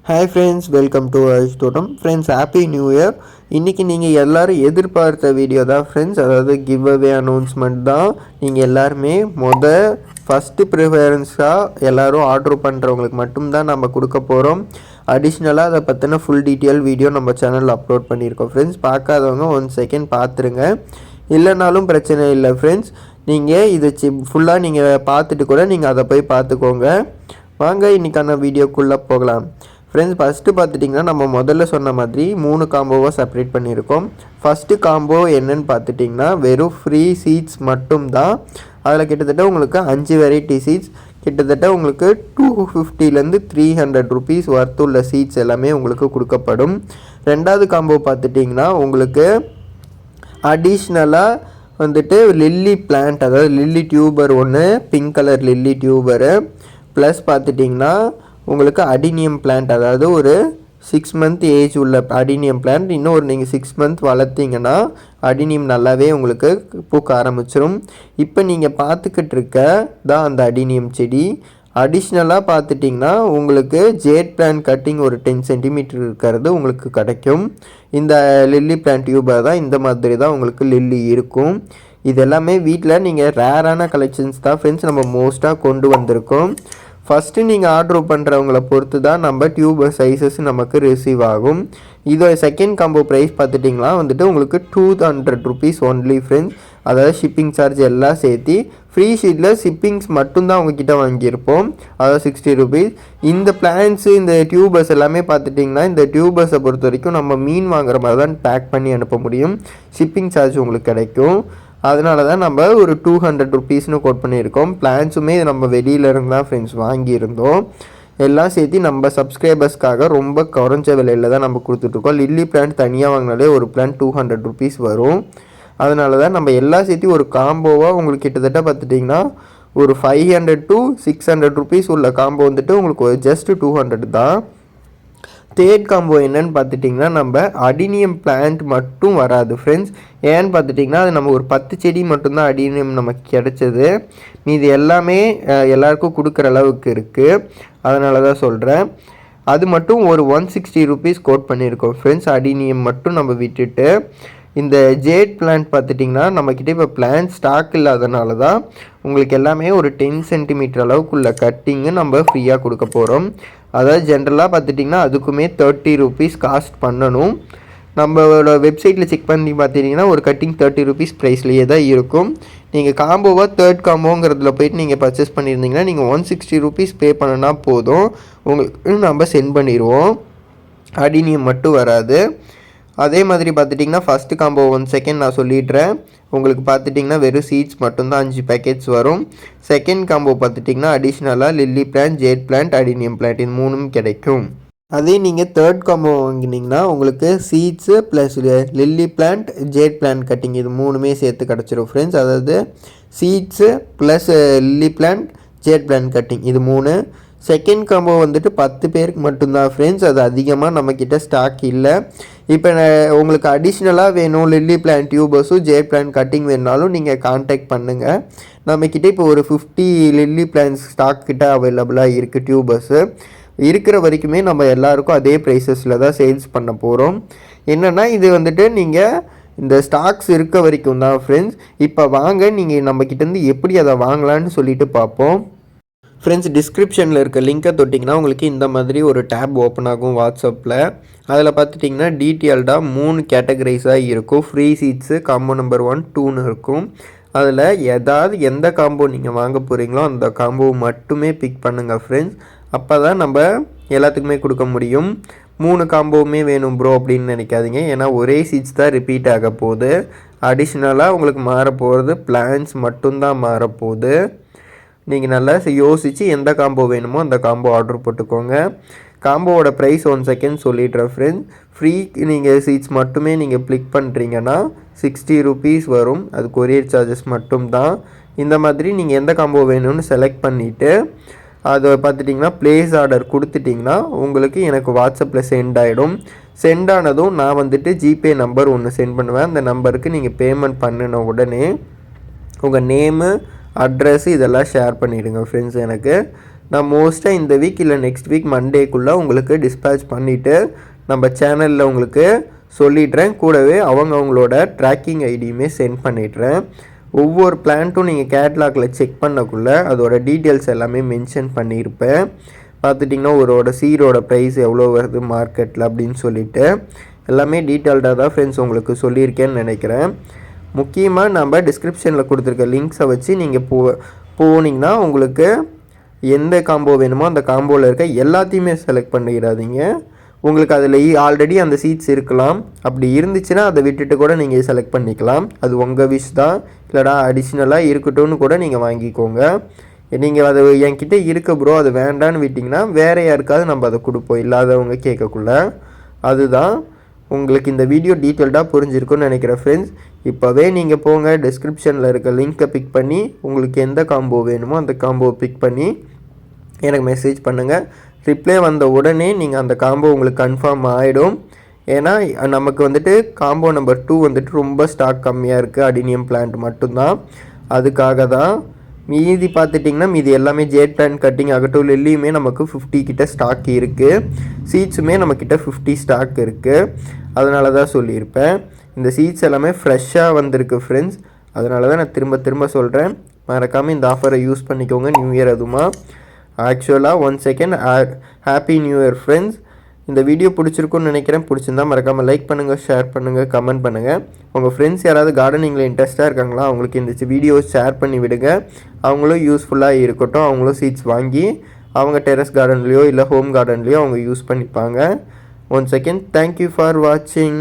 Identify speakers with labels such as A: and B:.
A: Hi friends, welcome to ஐஸ் தோட்டம். Friends, happy new year. இன்றைக்கி நீங்கள் எல்லோரும் எதிர்பார்த்த வீடியோ தான் ஃப்ரெண்ட்ஸ். அதாவது கிவ் அவே அனௌன்ஸ்மெண்ட் தான். நீங்கள் எல்லாருமே ஃபஸ்ட்டு ப்ரிஃபரன்ஸாக எல்லோரும் ஆர்டர் பண்ணுறவங்களுக்கு மட்டும்தான் நம்ம கொடுக்க போகிறோம். அடிஷ்னலாக அதை பற்றின ஃபுல் டீட்டெயில் வீடியோ நம்ம சேனலில் அப்லோட் பண்ணியிருக்கோம். ஃப்ரெண்ட்ஸ், பார்க்காதவங்க 1 செகண்ட் பார்த்துருங்க. இல்லைனாலும் பிரச்சனை இல்லை ஃப்ரெண்ட்ஸ். நீங்கள் இதை ஃபுல்லாக நீங்கள் பார்த்துட்டு கூட நீங்கள் அதை போய் பார்த்துக்கோங்க. வாங்க இன்றைக்கான வீடியோக்குள்ளே போகலாம். ஃப்ரெண்ட்ஸ், ஃபஸ்ட்டு பார்த்துட்டிங்கன்னா நம்ம முதல்ல சொன்ன மாதிரி 3 காம்போவாக செப்பரேட் பண்ணியிருக்கோம். ஃபஸ்ட்டு காம்போ என்னன்னு பார்த்துட்டிங்கன்னா வெறும் ஃப்ரீ சீட்ஸ் மட்டும்தான். அதில் கிட்டத்தட்ட உங்களுக்கு 5 வெரைட்டி சீட்ஸ், கிட்டத்தட்ட உங்களுக்கு 250லேருந்து 300 ருபீஸ் வர்த்துள்ள சீட்ஸ் எல்லாமே உங்களுக்கு கொடுக்கப்படும். ரெண்டாவது காம்போ பார்த்துட்டிங்கன்னா உங்களுக்கு அடிஷ்னலாக வந்துட்டு லில்லி பிளான்ட், அதாவது லில்லி டியூபர் ஒன்று, பிங்க் கலர் லில்லி டியூபரு, ப்ளஸ் பார்த்துட்டிங்கன்னா உங்களுக்கு அடினியம் பிளான்ட், அதாவது ஒரு 6 மந்த் ஏஜ் உள்ள அடினியம் பிளான்ட். இன்னும் நீங்கள் 6 மந்த் வளர்த்திங்கன்னா அடினியம் நல்லாவே உங்களுக்கு பூக்க ஆரம்பிச்சிடும். இப்போ நீங்கள் பார்த்துக்கிட்டு இருக்க தான் அந்த அடினியம் செடி. அடிஷ்னலாக பார்த்துட்டிங்கன்னா உங்களுக்கு ஜேட் பிளான்ட் கட்டிங் ஒரு 10 சென்டிமீட்டர் இருக்கிறது உங்களுக்கு கிடைக்கும். இந்த லில்லி பிளான்ட் டியூபர் தான் இந்த மாதிரி தான் உங்களுக்கு லில்லி இருக்கும். இது எல்லாமே வீட்டில் நீங்கள் ரேரான கலெக்ஷன்ஸ் தான் ஃப்ரெண்ட்ஸ் நம்ம மோஸ்ட்டாக கொண்டு வந்திருக்கோம். ஃபஸ்ட்டு நீங்கள் ஆர்டர் பண்ணுறவங்கள பொறுத்து தான் நம்ம டியூபர் சைஸஸ் நமக்கு ரிசீவ் ஆகும். இதோட செகண்ட் காம்போ ப்ரைஸ் பார்த்துட்டிங்களா வந்துட்டு உங்களுக்கு 200 ருபீஸ் ஒன்லி ஃப்ரெண்ட்ஸ். அதாவது ஷிப்பிங் சார்ஜ் எல்லாம் சேர்த்து ஃப்ரீ ஷீட்டில் ஷிப்பிங்ஸ் மட்டும்தான் உங்ககிட்ட வாங்கியிருப்போம். அதாவது 60 ருபீஸ். இந்த பிளான்ஸு இந்த டியூபர்ஸ் எல்லாமே பார்த்துட்டிங்கன்னா இந்த டியூபர்ஸை பொறுத்த வரைக்கும் நம்ம மீன் வாங்குற மாதிரி தான் பேக் பண்ணி அனுப்ப முடியும். ஷிப்பிங் சார்ஜ் உங்களுக்கு கிடைக்கும். அதனால தான் நம்ம ஒரு 200 ருபீஸ்னு கோட் பண்ணியிருக்கோம். பிளான்ஸுமே நம்ம வெளியிலேருந்து தான் ஃப்ரெண்ட்ஸ் வாங்கியிருந்தோம். எல்லாம் சேர்த்து நம்ம சப்ஸ்கிரைபர்ஸ்க்காக ரொம்ப குறைஞ்ச விலையில் தான் நம்ம கொடுத்துட்ருக்கோம். லில்லி பிளான்ட் தனியாக வாங்கினாலே ஒரு பிளான்ட் 200 ருபீஸ் வரும். அதனால தான் நம்ம எல்லாம் சேர்த்து ஒரு காம்போவாக உங்களுக்கு கிட்டத்தட்ட பார்த்துட்டிங்கன்னா ஒரு 500 to 600 ருபீஸ் உள்ள காம்போ வந்துட்டு உங்களுக்கு ஒரு ஜஸ்ட் 200 தான். தேர்ட் காம்போ என்னன்னு பார்த்துட்டிங்கன்னா நம்ம அடினியம் பிளான்ட் மட்டும் வராது ஃப்ரெண்ட்ஸ். ஏன்னு பார்த்துட்டிங்கன்னா அது நம்ம ஒரு 10 செடி மட்டும்தான் அடினியம் நமக்கு கிடைச்சது. மீது எல்லாமே எல்லாருக்கும் கொடுக்குற அளவுக்கு இருக்குது. அதனால தான் சொல்கிறேன். அது மட்டும் ஒரு 160 ருபீஸ் கோட் பண்ணியிருக்கோம் ஃப்ரெண்ட்ஸ். அடினியம் மட்டும் நம்ம விட்டுட்டு இந்த ஜேட் பிளான்ட் பார்த்துட்டிங்கன்னா நம்மக்கிட்ட இப்போ பிளான்ட் ஸ்டாக் இல்லாதனால தான் உங்களுக்கு எல்லாமே ஒரு 10 சென்டிமீட்டர் அளவுக்குள்ள கட்டிங்கு நம்ம ஃப்ரீயாக கொடுக்க போகிறோம். அதாவது ஜென்ரலாக பார்த்துட்டிங்கன்னா அதுக்குமே 30 ருபீஸ் காஸ்ட் பண்ணணும். நம்மளோட வெப்சைட்டில் செக் பண்ணி பார்த்துட்டிங்கன்னா ஒரு கட்டிங் 30 ருபீஸ் ப்ரைஸ்லேயே தான் இருக்கும். நீங்கள் காம்போவாக தேர்ட் காம்போங்கிறதுல போய்ட்டு நீங்கள் பர்ச்சேஸ் பண்ணியிருந்தீங்கன்னா நீங்கள் 160 ருபீஸ் பே பண்ணினா போதும், உங்களுக்கு நம்ம சென்ட் பண்ணிடுவோம். அடினியம் மட்டும் வராது. அதே மாதிரி பார்த்துட்டிங்கன்னா ஃபஸ்ட்டு காம்போ 1 செகண்ட் நான் சொல்லிடுறேன். உங்களுக்கு பார்த்துட்டிங்கன்னா வெறும் சீட்ஸ் மட்டும்தான் 5 பேக்கெட்ஸ் வரும். செகண்ட் காம்போ பார்த்துட்டிங்கன்னா அடிஷ்னலாக lily plant, jade plant, adenium plant இது 3ம் கிடைக்கும். அதே நீங்கள் தேர்ட் காம்போ வாங்கினீங்கன்னா உங்களுக்கு seeds plus lily plant, jade plant cutting இது 3மே சேர்த்து கிடச்சிரும் ஃப்ரெண்ட்ஸ். அதாவது seeds plus lily plant, jade plant cutting இது 3. செகண்ட் காம்போ வந்துட்டு 10 பேருக்கு மட்டும்தான் ஃப்ரெண்ட்ஸ். அது அதிகமாக நம்மக்கிட்ட ஸ்டாக் இல்லை. இப்போ உங்களுக்கு அடிஷ்னலாக வேணும் லில்லி பிளான்ட் டியூபர்ஸும் ஜேட் பிளான்ட் கட்டிங் வேணுனாலும் நீங்கள் கான்டாக்ட் பண்ணுங்கள். நம்மக்கிட்ட இப்போ ஒரு 50 லில்லி பிளான்ஸ் ஸ்டாக் கிட்ட அவைலபிளாக இருக்குது. டியூபர்ஸு இருக்கிற வரைக்குமே நம்ம எல்லாருக்கும் அதே ப்ரைஸஸில் தான் சேல்ஸ் பண்ண போகிறோம். என்னென்னா இது வந்துட்டு நீங்கள் இந்த ஸ்டாக்ஸ் இருக்க வரைக்கும் தான் ஃப்ரெண்ட்ஸ். இப்போ வாங்க நீங்கள் நம்மக்கிட்டேருந்து எப்படி அதை வாங்கலான்னு சொல்லிட்டு பார்ப்போம். ஃப்ரெண்ட்ஸ், டிஸ்கிரிப்ஷனில் இருக்க லிங்க்கை தொட்டிங்கன்னா உங்களுக்கு இந்த மாதிரி ஒரு டேப் ஓப்பன் ஆகும் வாட்ஸ்அப்பில். அதில் பார்த்துட்டிங்கன்னா டீட்டெயில்டாக 3 கேட்டகரைஸாக இருக்கும். ஃப்ரீ சீட்ஸு காம்போ நம்பர் 1, 2ன்னு இருக்கும். அதில் எந்த காம்போ நீங்கள் வாங்க போகிறீங்களோ அந்த காம்போ மட்டுமே பிக் பண்ணுங்கள் ஃப்ரெண்ட்ஸ். அப்போ தான் நம்ம எல்லாத்துக்குமே கொடுக்க முடியும். 3 காம்போவுமே வேணும் ப்ரோ அப்படின்னு நினைக்காதீங்க. ஏன்னா ஒரே சீட்ஸ் தான் ரிப்பீட் ஆக போகுது. அடிஷ்னலாக உங்களுக்கு மாறப்போகிறது பிளான்ஸ் மட்டும்தான் மாறப்போகுது. நீங்கள் நல்லா யோசித்து எந்த காம்போ வேணுமோ அந்த காம்போ ஆர்டர் போட்டுக்கோங்க. காம்போவோட ப்ரைஸ் 1 செகண்ட் சொல்லிடுறேன் ஃப்ரெண்ட்ஸ். ஃப்ரீ நீங்கள் சீட்ஸ் மட்டுமே நீங்கள் கிளிக் பண்ணுறீங்கன்னா 60 ருபீஸ் வரும். அது கொரியர் சார்ஜஸ் மட்டும்தான். இந்த மாதிரி நீங்கள் எந்த காம்போ வேணும்னு செலக்ட் பண்ணிவிட்டு அதை பார்த்துட்டிங்கன்னா ப்ளேஸ் ஆர்டர் கொடுத்துட்டிங்கன்னா உங்களுக்கு எனக்கு வாட்ஸ்அப்பில் சென்ட் ஆகிடும். சென்ட் ஆனதும் நான் வந்துட்டு ஜிபே நம்பர் ஒன்று சென்ட் பண்ணுவேன். அந்த நம்பருக்கு நீங்கள் பேமெண்ட் பண்ணின உடனே உங்கள் நேமு, அட்ரஸ்ஸு இதெல்லாம் ஷேர் பண்ணிவிடுங்க ஃப்ரெண்ட்ஸ் எனக்கு. நான் மோஸ்ட்டாக இந்த வீக் இல்லை நெக்ஸ்ட் வீக் மண்டேக்குள்ளே உங்களுக்கு டிஸ்பேச் பண்ணிவிட்டு நம்ம சேனலில் உங்களுக்கு சொல்லிடுறேன். கூடவே அவங்களோட ட்ராக்கிங் ஐடியுமே சென்ட் பண்ணிடுறேன். ஒவ்வொரு பிளான்ட்டும் நீங்கள் கேட்லாகில் செக் பண்ணக்குள்ளே அதோட டீட்டெயில்ஸ் எல்லாமே மென்ஷன் பண்ணியிருப்பேன். பார்த்துட்டிங்கன்னா ஒருவோட சீரோட ப்ரைஸ் எவ்வளோ வருது மார்க்கெட்டில் அப்படின்னு சொல்லிவிட்டு எல்லாமே டீட்டெயில்டாக தான் ஃப்ரெண்ட்ஸ் உங்களுக்கு சொல்லியிருக்கேன்னு நினைக்கிறேன். முக்கியமாக நம்ம டிஸ்கிரிப்ஷனில் கொடுத்துருக்க லிங்க்ஸை வச்சு நீங்கள் போனீங்கன்னா உங்களுக்கு எந்த காம்போ வேணுமோ அந்த காம்போவில் இருக்க எல்லாத்தையுமே செலக்ட் பண்ணிடாதீங்க. உங்களுக்கு அதில் ஆல்ரெடி அந்த சீட்ஸ் இருக்கலாம். அப்படி இருந்துச்சுன்னா அதை விட்டுட்டு கூட நீங்கள் செலக்ட் பண்ணிக்கலாம். அது உங்கள் விஷ் தான். இல்லைடா அடிஷ்னலாக இருக்கட்டும்னு கூட நீங்கள் வாங்கிக்கோங்க. நீங்கள் அது என்கிட்ட இருக்க ப்ரோ அது வேண்டான்னு விட்டிங்கன்னா வேறு யாருக்காவது நம்ம அதை கொடுப்போம் இல்லாதவங்க கேட்கக்குள்ள. அதுதான் உங்களுக்கு இந்த வீடியோ டீட்டெயில்டாக புரிஞ்சிருக்குன்னு நினைக்கிறேன் ஃப்ரெண்ட்ஸ். இப்போவே நீங்கள் போங்க, டிஸ்கிரிப்ஷனில் இருக்க லிங்க்கை பிக் பண்ணி உங்களுக்கு எந்த காம்போ வேணுமோ அந்த காம்போவை பிக் பண்ணி எனக்கு மெசேஜ் பண்ணுங்கள். ரிப்ளை வந்த உடனே நீங்கள் அந்த காம்போ உங்களுக்கு கன்ஃபார்ம் ஆகிடும். ஏன்னா நமக்கு வந்துட்டு காம்போ நம்பர் 2 வந்துட்டு ரொம்ப ஸ்டாக் கம்மியாக இருக்குது. அடினியம் பிளான்ட் மட்டும்தான். அதுக்காக தான். மீதி பார்த்துட்டிங்கன்னா மீதி எல்லாமே ஜேட் பிளான்ட் கட்டிங் ஆகட்டும் லில்லியுமே நமக்கு 50 கிட்ட ஸ்டாக் இருக்குது. சீட்ஸுமே நம்மக்கிட்ட 50 ஸ்டாக் இருக்குது. அதனால தான் சொல்லியிருப்பேன். இந்த சீட்ஸ் எல்லாமே ஃப்ரெஷ்ஷாக வந்திருக்கு ஃப்ரெண்ட்ஸ். அதனால தான் நான் திரும்ப திரும்ப சொல்கிறேன். மறக்காமல் இந்த ஆஃபரை யூஸ் பண்ணிக்கோங்க. நியூ இயர் அதுமா. ஆக்சுவலாக 1 second happy new year friends. இந்த வீடியோ பிடிச்சிருக்குன்னு நினைக்கிறேன். பிடிச்சிருந்தா மறக்காமல் லைக் பண்ணுங்கள், ஷேர் பண்ணுங்கள், கமெண்ட் பண்ணுங்கள். உங்கள் ஃப்ரெண்ட்ஸ் யாராவது கார்டனிங்கில் இன்ட்ரெஸ்ட்டாக இருக்காங்களா அவங்களுக்கு இந்த வீடியோ ஷேர் பண்ணி விடுங்க. அவங்களும் யூஸ்ஃபுல்லாக இருக்கட்டும். அவங்களும் சீட்ஸ் வாங்கி அவங்க டெரஸ் கார்டன்லேயோ இல்லை ஹோம் கார்டன்லேயோ அவங்க யூஸ் பண்ணிப்பாங்க. 1 செகண்ட். தேங்க்யூ ஃபார் வாட்சிங்.